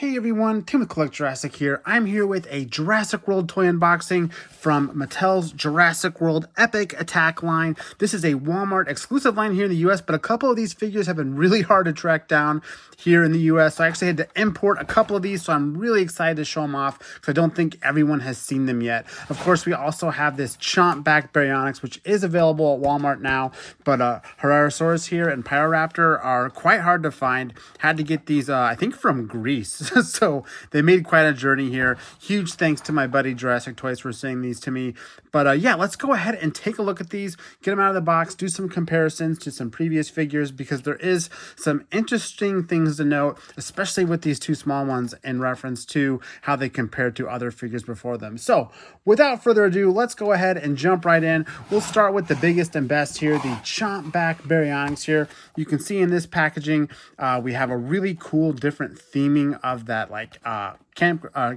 Hey everyone, Tim with Collect Jurassic here. I'm here with a Jurassic World toy unboxing from Mattel's Jurassic World Epic Attack line. This is a Walmart exclusive line here in the US, but a couple of these figures have been really hard to track down here in the US. So I actually had to import a couple of these, so I'm really excited to show them off because I don't think everyone has seen them yet. Of course, we also have this Chomp back Baryonyx, which is available at Walmart now, but Herrarasaurs here and Pyroraptor are quite hard to find. Had to get these, I think, from Greece. So they made quite a journey here. Huge thanks to my buddy Jurassic Toys for sending these to me. But yeah, let's go ahead and take a look at these, get them out of the box, do some comparisons to some previous figures, because there is some interesting things to note, especially with these two small ones in reference to how they compare to other figures before them. So without further ado, let's go ahead and jump right in. We'll start with the biggest and best here, the Chomp back Baryonyx here. You can see in this packaging, we have a really cool different theming of that like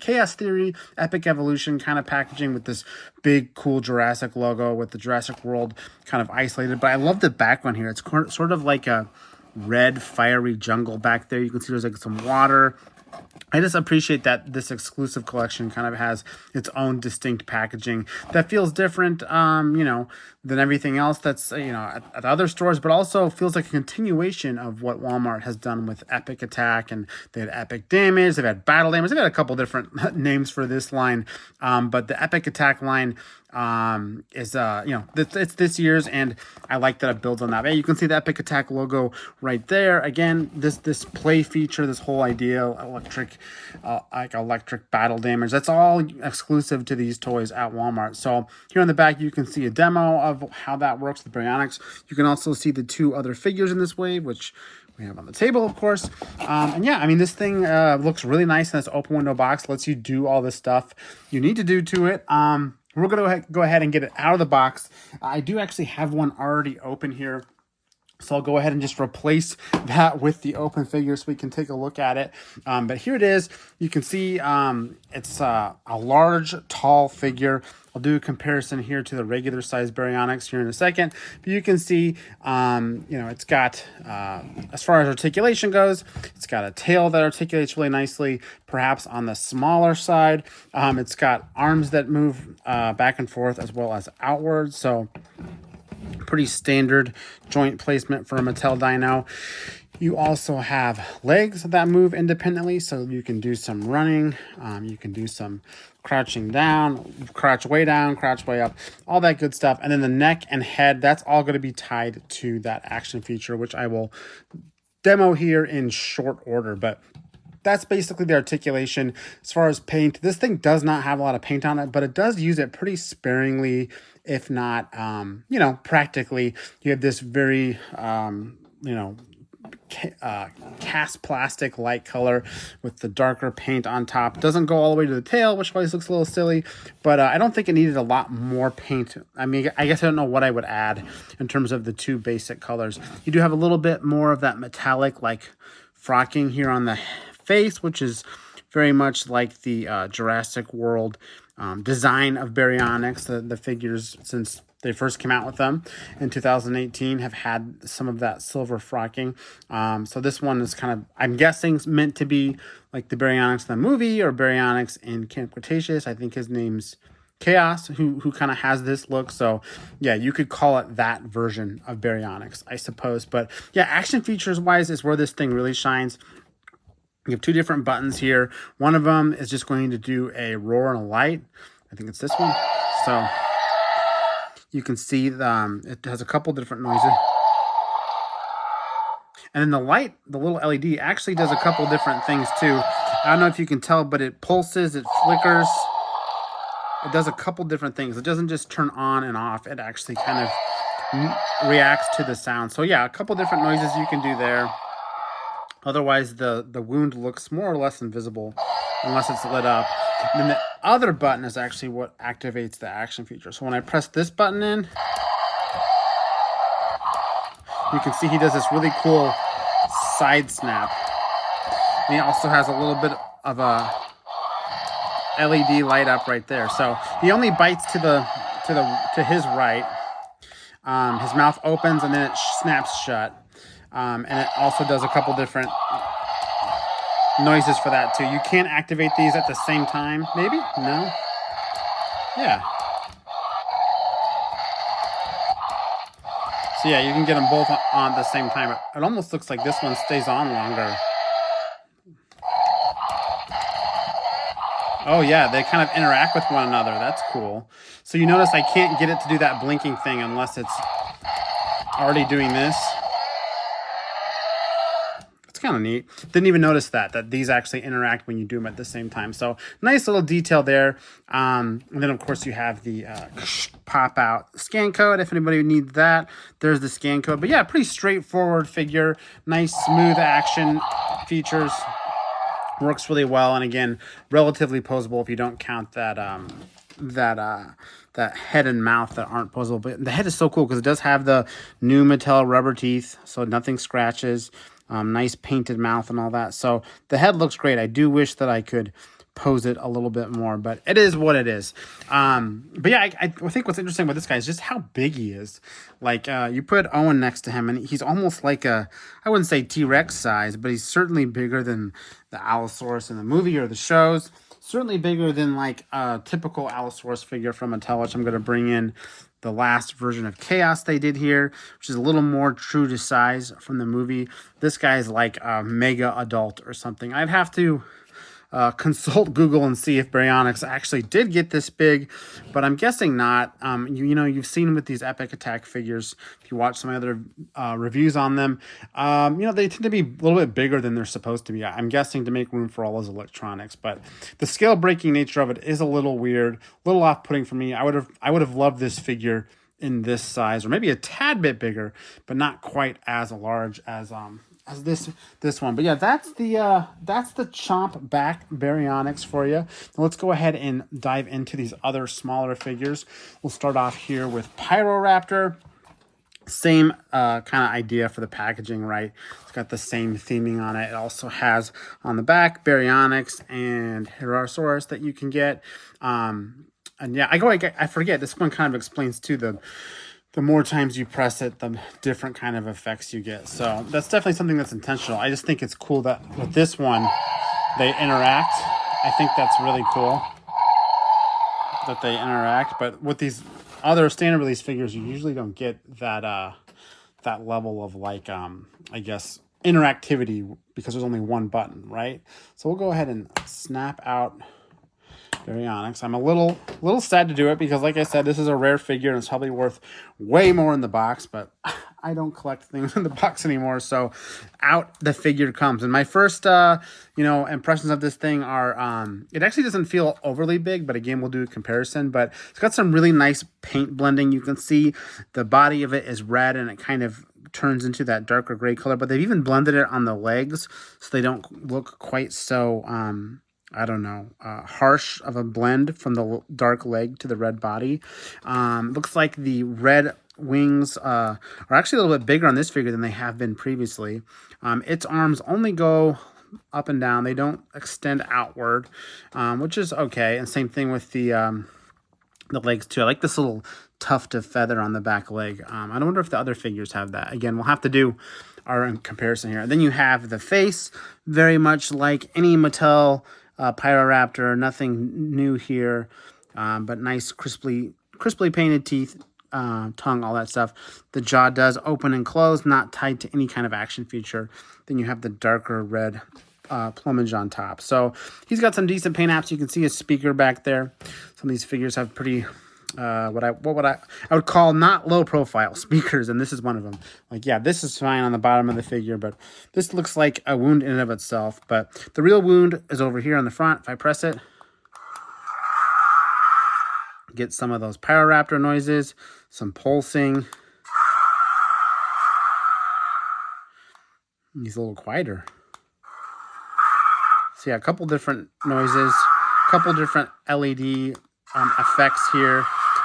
Chaos Theory, Epic Evolution kind of packaging with this big cool Jurassic logo with the Jurassic World kind of isolated. But I love the background here. It's sort of like a red fiery jungle back there. You can see there's like some water. I just appreciate that this exclusive collection kind of has its own distinct packaging that feels different, you know, than everything else that's, you know, at other stores, but also feels like a continuation of what Walmart has done with Epic Attack. And they had Epic Damage, they've had Battle Damage, they've got a couple different names for this line, but the Epic Attack line is you know, it's this year's, and I like that it builds on that. Hey, you can see the Epic Attack logo right there. Again, this play feature, this whole idea, electric battle damage, that's all exclusive to these toys at Walmart. So here on the back you can see a demo of how that works with Baryonyx. You can also see the two other figures in this wave, which we have on the table, of course. And yeah, I mean, this thing looks really nice in this open window box. Lets you do all the stuff you need to do to it. We're going to go ahead and get it out of the box. I do actually have one already open here, so I'll go ahead and just replace that with the open figure so we can take a look at it. But here it is. You can see it's a large, tall figure. I'll do a comparison here to the regular size Baryonyx here in a second. But you can see, you know, it's got, as far as articulation goes, it's got a tail that articulates really nicely, perhaps on the smaller side. It's got arms that move back and forth as well as outwards. So pretty standard joint placement for a Mattel Dino. You also have legs that move independently, so you can do some running, you can do some crouching down, crouch way up, all that good stuff. And then the neck and head, that's all going to be tied to that action feature, which I will demo here in short order. But that's basically the articulation. As far as paint, this thing does not have a lot of paint on it, but it does use it pretty sparingly, if not, you know, practically. You have this very, you know, cast plastic light color with the darker paint on top. Doesn't go all the way to the tail, which always looks a little silly, but I don't think it needed a lot more paint. I mean, I guess I don't know what I would add in terms of the two basic colors. You do have a little bit more of that metallic like frocking here on the face, which is very much like the Jurassic World design of Baryonyx. The figures, since they first came out with them in 2018, have had some of that silver frocking. So this one is kind of, I'm guessing, meant to be like the Baryonyx in the movie, or Baryonyx in Camp Cretaceous. I think his name's Chaos, who kind of has this look. So yeah, you could call it that version of Baryonyx, I suppose. But yeah, action features wise is where this thing really shines. You have two different buttons here. One of them is just going to do a roar and a light. I think it's this one. So you can see it has a couple different noises. And then the light, the little LED, actually does a couple different things too. I don't know if you can tell, but it pulses, it flickers. It does a couple different things. It doesn't just turn on and off. It actually kind of reacts to the sound. So yeah, a couple different noises you can do there. Otherwise, the wound looks more or less invisible unless it's lit up. And then the other button is actually what activates the action feature. So when I press this button in, you can see he does this really cool side snap. And he also has a little bit of a LED light up right there. So he only bites to his right. His mouth opens and then it snaps shut. And it also does a couple different noises for that too. You can't activate these at the same time. Maybe? No? Yeah. So yeah, you can get them both on at the same time. It almost looks like this one stays on longer. Oh yeah, they kind of interact with one another. That's cool. So you notice I can't get it to do that blinking thing unless it's already doing this. It's kind of neat. Didn't even notice that these actually interact when you do them at the same time. So nice little detail there. And then of course you have the pop out scan code if anybody needs that. There's the scan code. But yeah, pretty straightforward figure. Nice smooth action features. Works really well, and again, relatively posable if you don't count that that head and mouth that aren't posable. But the head is so cool because it does have the new Mattel rubber teeth, so nothing scratches. Nice painted mouth and all that. So the head looks great. I do wish that I could pose it a little bit more, but it is what it is. But yeah, I think what's interesting with this guy is just how big he is. Like you put Owen next to him and he's almost like a, I wouldn't say T-Rex size, but he's certainly bigger than the Allosaurus in the movie or the shows. Certainly bigger than like a typical Allosaurus figure from Mattel, which I'm going to bring in the last version of Chaos they did here, which is a little more true to size from the movie. This guy's like a mega adult or something. I'd have to consult Google and see if Baryonyx actually did get this big, but I'm guessing not. You know, you've seen with these Epic Attack figures, if you watch some other reviews on them, you know, they tend to be a little bit bigger than they're supposed to be. I'm guessing to make room for all his electronics, but the scale breaking nature of it is a little weird, a little off-putting for me. I would have loved this figure in this size, or maybe a tad bit bigger, but not quite as large as this one. But yeah, that's the Chomp back Baryonyx for you. Now let's go ahead and dive into these other smaller figures. We'll start off here with Pyroraptor. Same kind of idea for the packaging, right? It's got the same theming on it. It also has on the back Baryonyx and Herrarasaurs that you can get. And yeah, I forget, this one kind of explains too the more times you press it, the different kind of effects you get. So that's definitely something that's intentional. I just think it's cool that with this one, they interact. I think that's really cool that they interact. But with these other standard release figures, you usually don't get that that level of like, I guess, interactivity because there's only one button, right? So we'll go ahead and snap out Baryonyx. I'm a little sad to do it because, like I said, this is a rare figure and it's probably worth way more in the box, but I don't collect things in the box anymore, so out the figure comes. And my first, you know, impressions of this thing are, it actually doesn't feel overly big, but again, we'll do a comparison, but it's got some really nice paint blending. You can see the body of it is red and it kind of turns into that darker gray color, but they've even blended it on the legs so they don't look quite so, I don't know, harsh of a blend from the dark leg to the red body. Looks like the red wings are actually a little bit bigger on this figure than they have been previously. Its arms only go up and down. They don't extend outward, which is okay. And same thing with the legs too. I like this little tuft of feather on the back leg. I wonder if the other figures have that. Again, we'll have to do our comparison here. And then you have the face, very much like any Mattel Pyroraptor, nothing new here, but nice crisply painted teeth, tongue, all that stuff. The jaw does open and close, not tied to any kind of action feature. Then you have the darker red plumage on top. So he's got some decent paint apps. You can see a speaker back there. Some of these figures have pretty what I would call not low profile speakers, and this is one of them. Like, yeah, this is fine on the bottom of the figure, but this looks like a wound in and of itself. But the real wound is over here on the front. If I press it, get some of those Pyroraptor noises, some pulsing. He's a little quieter. So yeah, a couple different noises, a couple different LED effects here.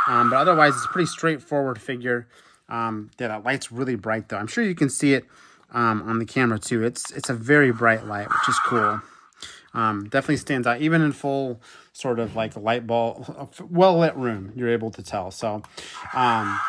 But otherwise, it's a pretty straightforward figure. Yeah, that light's really bright, though. I'm sure you can see it on the camera, too. It's a very bright light, which is cool. Definitely stands out. Even in full sort of like light bulb, well-lit room, you're able to tell. So, yeah,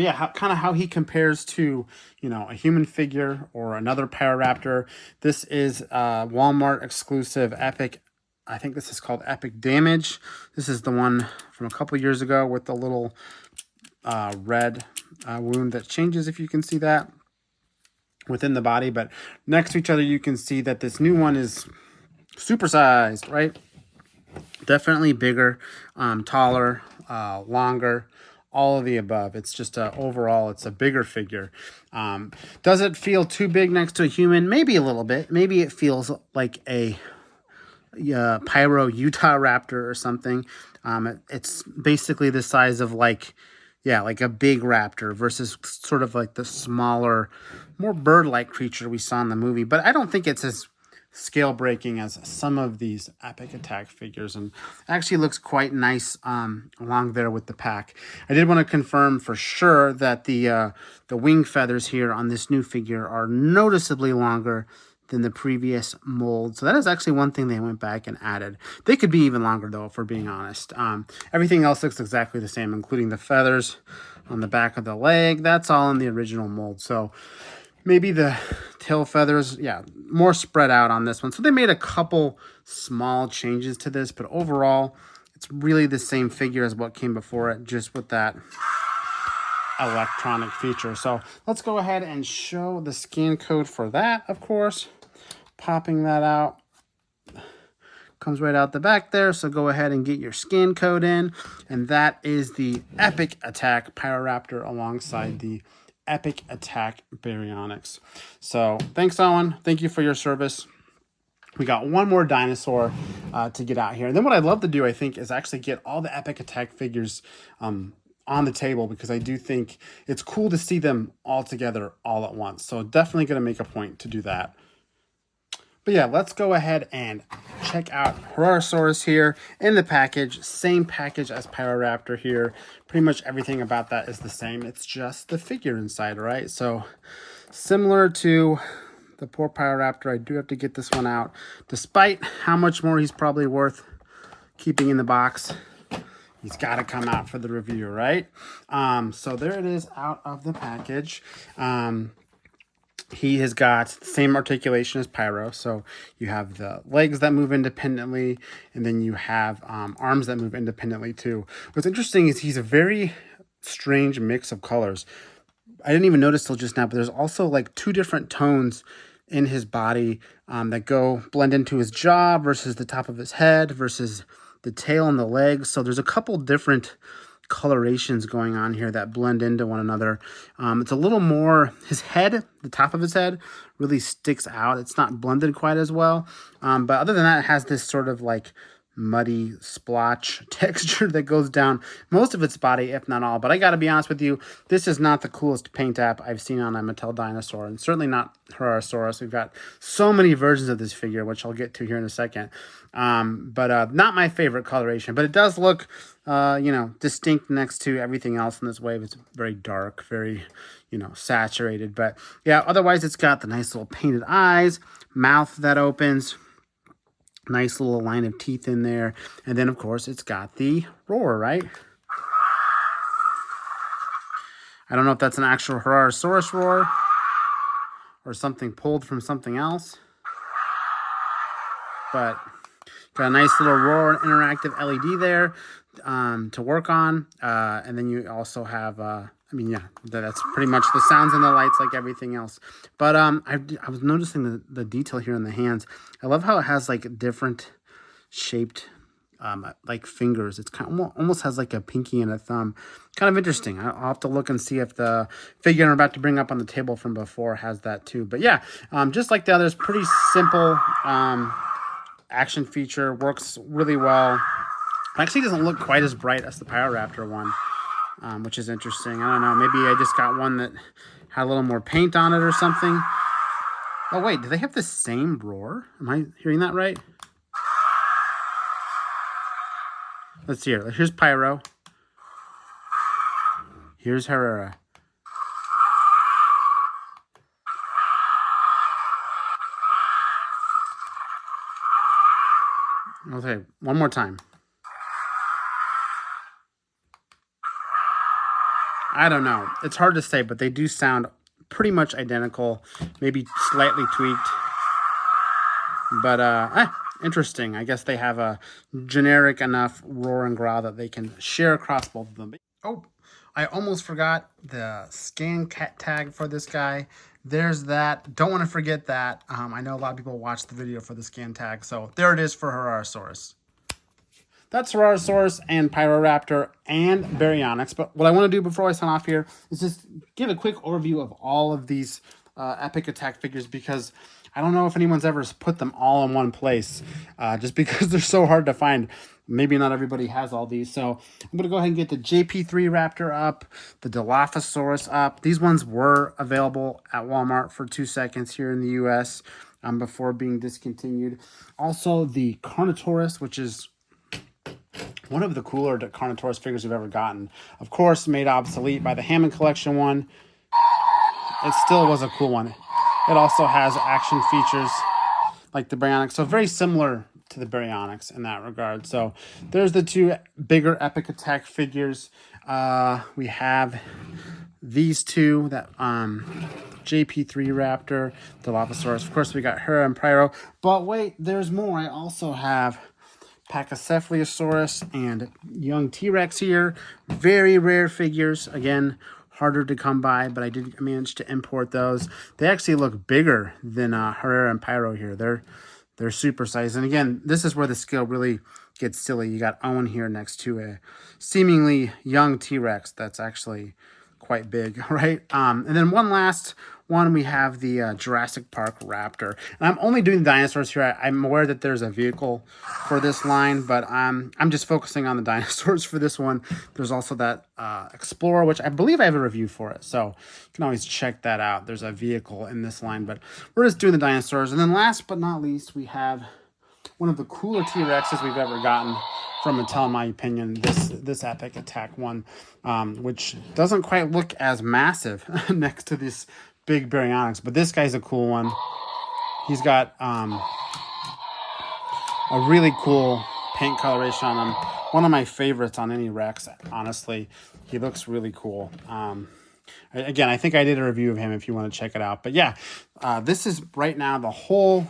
yeah, kind of how he compares to, a human figure or another Pyroraptor. This is Walmart exclusive Epic. I think this is called Epic Damage. This is the one from a couple years ago with the little red wound that changes, if you can see that, within the body. But next to each other, you can see that this new one is supersized, right? Definitely bigger, taller, longer, all of the above. It's just overall, it's a bigger figure. Does it feel too big next to a human? Maybe a little bit. Maybe it feels like a Pyro Utah Raptor or something. It's basically the size of like a big raptor versus sort of like the smaller, more bird-like creature we saw in the movie. But I don't think it's as scale breaking as some of these Epic Attack figures, and actually looks quite nice along there with the pack. I did want to confirm for sure that the wing feathers here on this new figure are noticeably longer than the previous mold. So that is actually one thing they went back and added. They could be even longer though, if we're being honest. Everything else looks exactly the same, including the feathers on the back of the leg. That's all in the original mold. So maybe the tail feathers, more spread out on this one. So they made a couple small changes to this, but overall, it's really the same figure as what came before it, just with that electronic feature. So let's go ahead and show the scan code for that, of course. Popping that out. Comes right out the back there, so go ahead and get your scan code in. And that is the Epic Attack Pyroraptor alongside the Epic Attack Baryonyx. So thanks, Owen. Thank you for your service. We got one more dinosaur to get out here. And then what I'd love to do, I think, is actually get all the Epic Attack figures on the table, because I do think it's cool to see them all together all at once. So definitely going to make a point to do that. But yeah, let's go ahead and check out Herrarasaurs here in the package. Same package as Pyroraptor here. Pretty much everything about that is the same. It's just the figure inside, right? So similar to the poor Pyroraptor, I do have to get this one out. Despite how much more he's probably worth keeping in the box, he's got to come out for the review, right? So there it is out of the package. He has got the same articulation as Pyro. So you have the legs that move independently, and then you have arms that move independently too. What's interesting is he's a very strange mix of colors. I didn't even notice till just now, but there's also like two different tones in his body that blend into his jaw versus the top of his head versus the tail and the legs. So there's a couple different colorations going on here that blend into one another. It's a little more, his head, the top of his head, really sticks out. It's not blended quite as well. But other than that, it has this sort of like muddy splotch texture that goes down most of its body, if not all. But I got to be honest with you, this is not the coolest paint app I've seen on a Mattel dinosaur, and certainly not Herrarasaurus. We've got so many versions of this figure, which I'll get to here in a second. But not my favorite coloration, but it does look, distinct next to everything else in this wave. It's very dark, very, saturated. But yeah, otherwise it's got the nice little painted eyes, mouth that opens, nice little line of teeth in there. And then, of course, it's got the roar, right? I don't know if that's an actual Herrarasaurus roar or something pulled from something else. But got a nice little roar interactive LED there to work on. And then you also have... that's pretty much the sounds and the lights like everything else. But I was noticing the detail here in the hands. I love how it has like different shaped like fingers. It's kind of almost has like a pinky and a thumb. Kind of interesting. I'll have to look and see if the figure I'm about to bring up on the table from before has that too. But yeah, just like the others, pretty simple action feature. Works really well. It actually doesn't look quite as bright as the Pyroraptor one. Which is interesting. I don't know. Maybe I just got one that had a little more paint on it or something. Oh, wait. Do they have the same roar? Am I hearing that right? Let's see here. Here's Pyro. Here's Herrera. Okay, one more time. I don't know. It's hard to say, but they do sound pretty much identical, maybe slightly tweaked. But interesting. I guess they have a generic enough roar and growl that they can share across both of them. Oh, I almost forgot the scan cat tag for this guy. There's that. Don't want to forget that. I know a lot of people watch the video for the scan tag, so there it is for Herrarasaurs. That's Herrarasaurs and Pyroraptor and Baryonyx. But what I want to do before I sign off here is just give a quick overview of all of these Epic Attack figures, because I don't know if anyone's ever put them all in one place, just because they're so hard to find. Maybe not everybody has all these. So I'm going to go ahead and get the JP3 Raptor up, the Dilophosaurus up. These ones were available at Walmart for 2 seconds here in the US before being discontinued. Also the Carnotaurus, which is one of the cooler Carnotaurus figures we've ever gotten. Of course, made obsolete by the Hammond Collection one. It still was a cool one. It also has action features like the Baryonyx, so very similar to the Baryonyx in that regard. So there's the two bigger Epic Attack figures. We have these two, that JP3 Raptor, Dilophosaurus. Of course, we got her and Pyro. But wait, there's more. I also have Pachycephalosaurus and young T-Rex here. Very rare figures. Again, harder to come by, but I did manage to import those. They actually look bigger than Herrera and Pyro here. They're super sized. And again, this is where the scale really gets silly. You got Owen here next to a seemingly young T-Rex that's actually quite big, right? And then one last one, we have the Jurassic Park Raptor. And I'm only doing the dinosaurs here. I'm aware that there's a vehicle for this line, but I'm just focusing on the dinosaurs for this one. There's also that Explorer, which I believe I have a review for it, so you can always check that out. There's a vehicle in this line, but we're just doing the dinosaurs. And then last but not least, we have one of the cooler T-Rexes we've ever gotten from Mattel, in my opinion, this Epic Attack one, which doesn't quite look as massive next to this big Baryonyx, but this guy's a cool one. He's got a really cool paint coloration on him. One of my favorites on any Rex, honestly. He looks really cool. Again, I think I did a review of him if you want to check it out. But yeah, this is right now the whole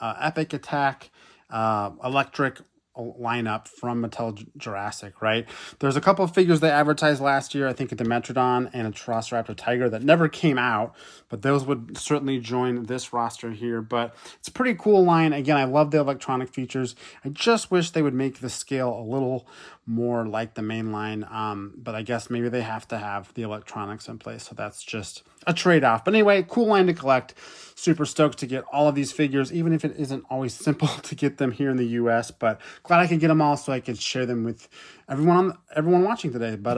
Epic Attack electric lineup from Mattel Jurassic, right? There's a couple of figures they advertised last year, I think, at the Metrodon and a Velociraptor Tiger that never came out, but those would certainly join this roster here. But it's a pretty cool line. Again, I love the electronic features. I just wish they would make the scale a little more like the main line, but I guess maybe they have to have the electronics in place, so that's just a trade-off. But anyway, cool line to collect. Super stoked to get all of these figures, even if it isn't always simple to get them here in the US, but glad I could get them all so I could share them with everyone watching today. But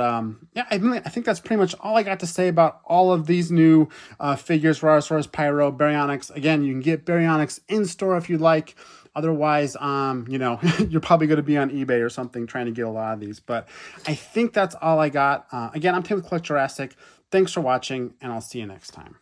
yeah, I think that's pretty much all I got to say about all of these new figures: Herrarasaurs, Pyro, Baryonyx. Again, you can get Baryonyx in store if you'd like. Otherwise, you know, you're probably going to be on eBay or something trying to get a lot of these. But I think that's all I got. Again, I'm Tim with Collect Jurassic. Thanks for watching, and I'll see you next time.